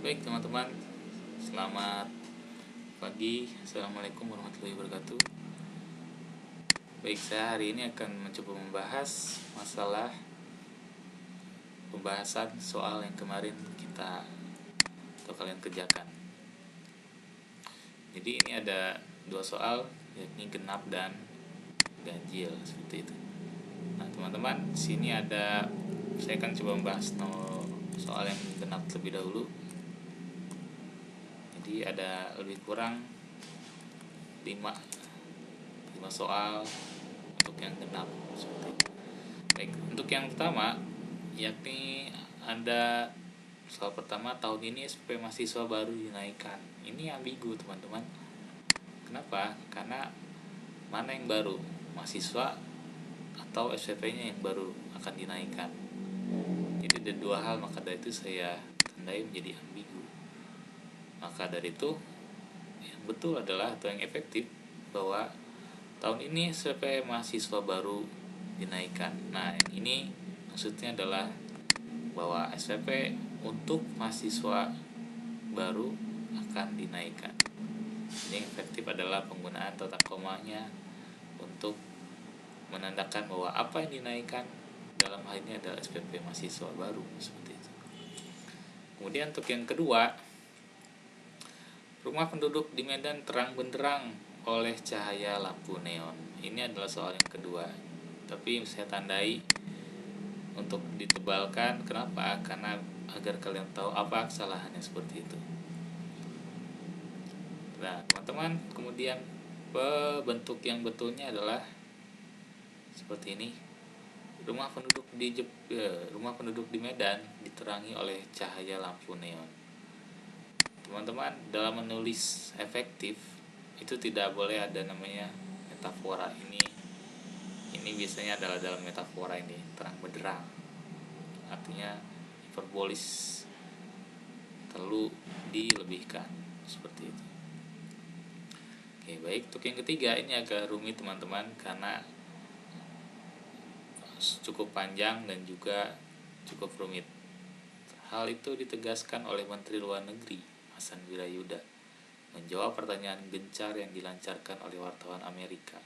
Baik teman-teman, selamat pagi. Assalamualaikum warahmatullahi wabarakatuh. Baik, saya hari ini akan mencoba membahas masalah pembahasan soal yang kemarin kita atau kalian kerjakan. Jadi ini ada dua soal, yakni genap dan ganjil, seperti itu. Nah teman-teman, sini saya akan coba membahas soal yang genap terlebih dahulu. Jadi ada lebih kurang 5 soal untuk yang genap seperti itu. Baik, untuk yang pertama yakni ada soal pertama, tahun ini SPP mahasiswa baru dinaikkan. Ini ambigu teman-teman. Kenapa? Karena mana yang baru, mahasiswa atau SPP-nya yang baru akan dinaikkan. Jadi ada dua hal, maka dari itu saya tandai menjadi ambigu. Maka dari itu yang betul adalah atau yang efektif bahwa tahun ini SPP mahasiswa baru dinaikkan. Nah, yang ini maksudnya adalah bahwa SPP untuk mahasiswa baru akan dinaikkan. Ini yang efektif adalah penggunaan tata komanya untuk menandakan bahwa apa yang dinaikkan dalam hal ini adalah SPP mahasiswa baru, seperti itu. Kemudian untuk yang kedua, rumah penduduk di Medan terang benderang oleh cahaya lampu neon. Ini adalah soal yang kedua, tapi saya tandai untuk ditebalkan. Kenapa? Karena agar kalian tahu apa kesalahannya seperti itu. Nah teman-teman, kemudian bentuk yang betulnya adalah seperti ini. Rumah penduduk di Medan diterangi oleh cahaya lampu neon. Teman-teman, dalam menulis efektif itu tidak boleh ada namanya metafora. Ini biasanya adalah dalam metafora ini terang benderang, artinya hiperbolis, terlalu dilebihkan, seperti itu. Oke, baik. Untuk yang ketiga ini agak rumit teman-teman, karena cukup panjang dan juga cukup rumit. Hal itu ditegaskan oleh Menteri Luar Negeri Hasan Wirayuda menjawab pertanyaan gencar yang dilancarkan oleh wartawan Amerika.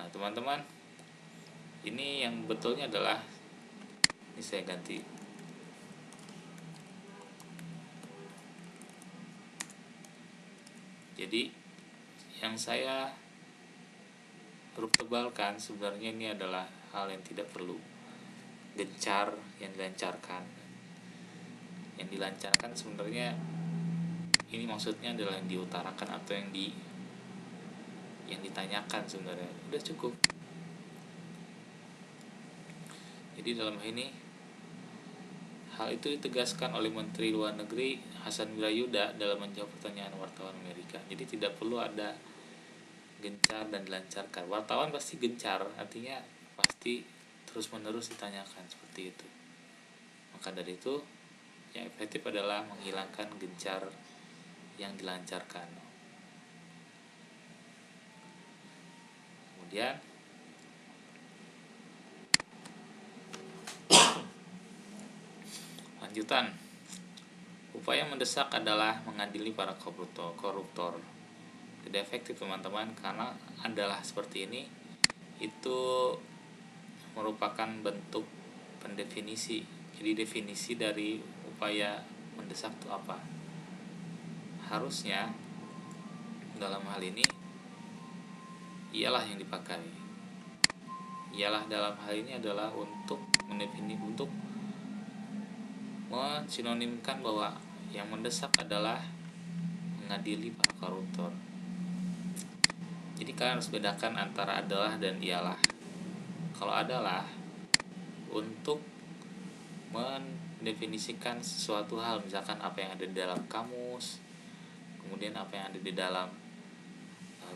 Nah teman-teman, ini yang betulnya adalah, ini saya ganti. Jadi yang saya huruf tebalkan sebenarnya ini adalah hal yang tidak perlu. Gencar yang dilancarkan. Yang dilancarkan sebenarnya ini maksudnya adalah yang diutarakan atau yang ditanyakan sebenarnya. Udah cukup. Jadi dalam hal ini hal itu ditegaskan oleh Menteri Luar Negeri Hasan Wirayuda dalam menjawab pertanyaan wartawan Amerika. Jadi tidak perlu ada gencar dan dilancarkan. Wartawan pasti gencar, artinya pasti terus-menerus ditanyakan, seperti itu. Maka dari itu yang efektif adalah menghilangkan gencar yang dilancarkan. Kemudian lanjutan, upaya mendesak adalah mengadili para koruptor. Tidak efektif teman-teman, karena adalah seperti ini itu merupakan bentuk pendefinisi. Jadi definisi dari upaya mendesak itu apa? Harusnya dalam hal ini ialah yang dipakai. Ialah dalam hal ini adalah untuk mensinonimkan bahwa yang mendesak adalah mengadili para koruptor. Jadi kalian harus bedakan antara adalah dan ialah. Kalau adalah untuk mendefinisikan sesuatu hal, misalkan apa yang ada di dalam kamus, kemudian apa yang ada di dalam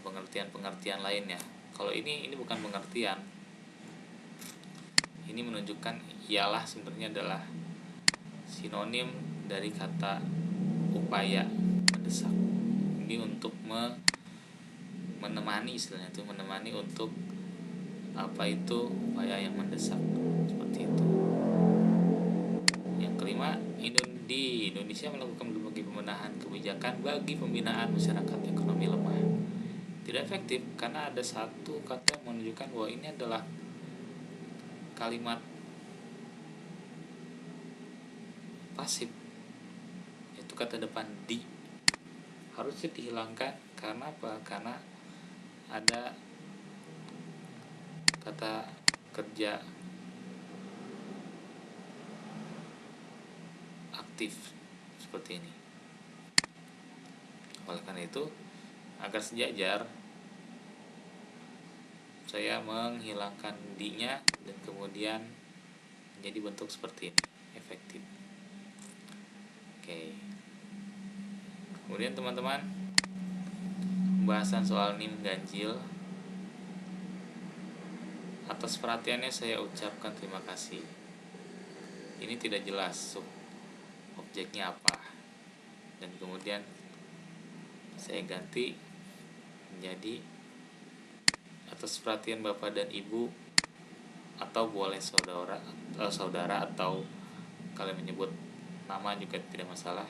pengertian-pengertian lainnya. Kalau ini bukan pengertian. Ini menunjukkan ialah sebenarnya adalah sinonim dari kata upaya mendesak. Ini untuk menemani, istilahnya itu menemani untuk apa itu upaya yang mendesak, seperti itu. Yang kelima, di Indonesia Indonesia melakukan berbagai pembenahan kebijakan bagi pembinaan masyarakat ekonomi lemah. Tidak efektif karena ada satu kata yang menunjukkan bahwa ini adalah kalimat pasif, yaitu kata depan di. Harusnya dihilangkan karena apa? Karena ada kata kerja aktif seperti ini. Oleh karena itu, agar sejajar, saya menghilangkan di-nya dan kemudian menjadi bentuk seperti ini, efektif. Oke. Kemudian teman-teman, pembahasan soal NIM ganjil. Atas perhatiannya saya ucapkan terima kasih. Ini tidak jelas objeknya apa, dan kemudian saya ganti menjadi atas perhatian Bapak dan Ibu, atau boleh saudara atau kalian menyebut nama juga tidak masalah.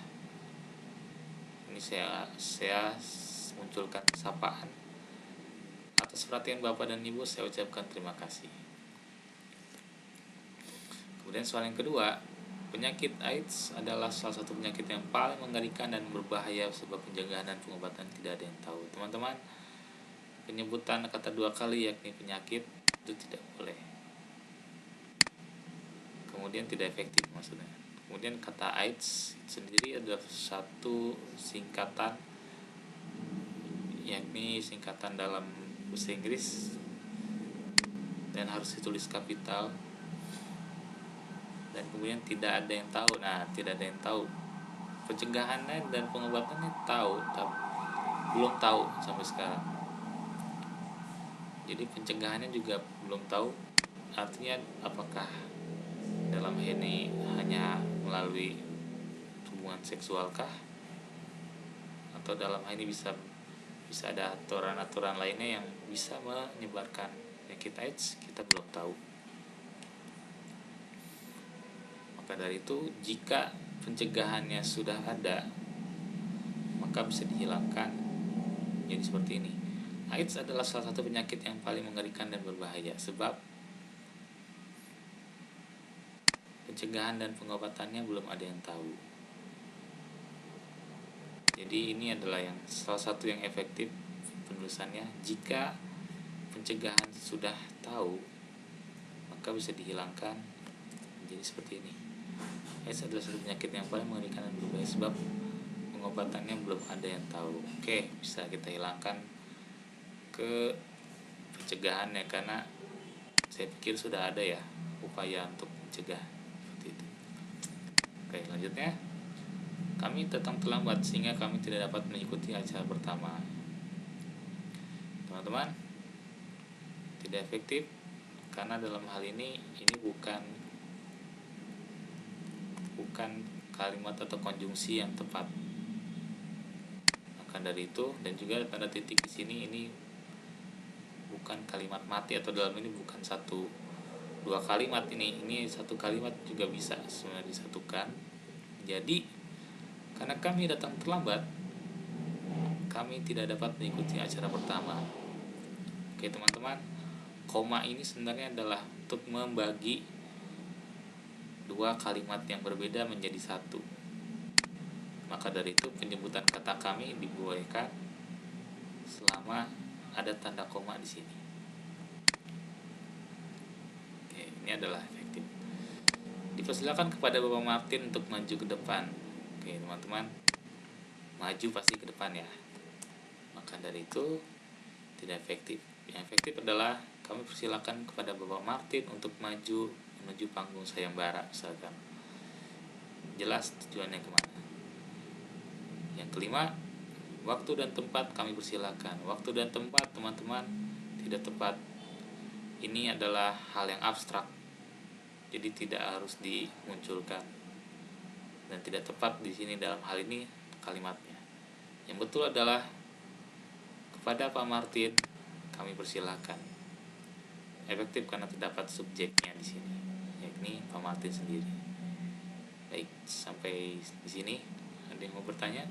Ini saya munculkan sapaan. Atas perhatian Bapak dan Ibu saya ucapkan terima kasih. Kemudian soal yang kedua, penyakit AIDS adalah salah satu penyakit yang paling mengerikan dan berbahaya sebab pencegahan dan pengobatan tidak ada yang tahu. Teman-teman, penyebutan kata dua kali yakni penyakit itu tidak boleh. Kemudian tidak efektif maksudnya. Kemudian kata AIDS sendiri adalah satu singkatan, yakni singkatan dalam bahasa Inggris dan harus ditulis kapital. Dan kemudian tidak ada yang tahu. Nah, tidak ada yang tahu. Pencegahannya dan pengobatannya tahu, tapi belum tahu sampai sekarang. Jadi pencegahannya juga belum tahu. Artinya apakah dalam ini hanya melalui hubungan seksualkah, atau dalam hal ini bisa ada aturan-aturan lainnya yang bisa menyebarkan penyakit AIDS, kita belum tahu. Maka dari itu, jika pencegahannya sudah ada, maka bisa dihilangkan. Jadi seperti ini. AIDS adalah salah satu penyakit yang paling mengerikan dan berbahaya sebab pencegahan dan pengobatannya belum ada yang tahu. Jadi ini adalah yang salah satu yang efektif penulisannya. Jika pencegahan sudah tahu, maka bisa dihilangkan menjadi seperti ini. AIDS adalah satu penyakit yang paling mengerikan dan berbahaya sebab pengobatannya belum ada yang tahu. Oke, bisa kita hilangkan ke pencegahannya karena saya pikir sudah ada ya upaya untuk mencegah seperti itu. Oke, selanjutnya, kami datang terlambat sehingga kami tidak dapat mengikuti acara pertama. Teman-teman, tidak efektif karena dalam hal ini bukan kalimat atau konjungsi yang tepat. Maka dari itu, dan juga tanda titik di sini ini bukan kalimat mati, atau dalam ini bukan dua kalimat, ini satu kalimat juga bisa sebenarnya disatukan. Jadi karena kami datang terlambat, kami tidak dapat mengikuti acara pertama. Oke teman-teman, koma ini sebenarnya adalah untuk membagi dua kalimat yang berbeda menjadi satu. Maka dari itu penyebutan kata kami dibolehkan selama ada tanda koma di sini. Oke, ini adalah efektif. Dipersilakan kepada Bapak Martin untuk maju ke depan. Oke teman-teman, maju pasti ke depan ya. Maka dari itu tidak efektif. Yang efektif adalah kami persilakan kepada Bapak Martin untuk maju menuju panggung sayembara misalkan. Jelas tujuannya kemana. Yang kelima, waktu dan tempat kami persilakan. Waktu dan tempat teman-teman tidak tepat. Ini adalah hal yang abstrak, jadi tidak harus dimunculkan dan tidak tepat di sini dalam hal ini kalimatnya. Yang betul adalah kepada Pak Martin kami persilakan. Efektif karena terdapat subjeknya di sini, yakni Pak Martin sendiri. Baik, sampai di sini. Ada yang mau bertanya?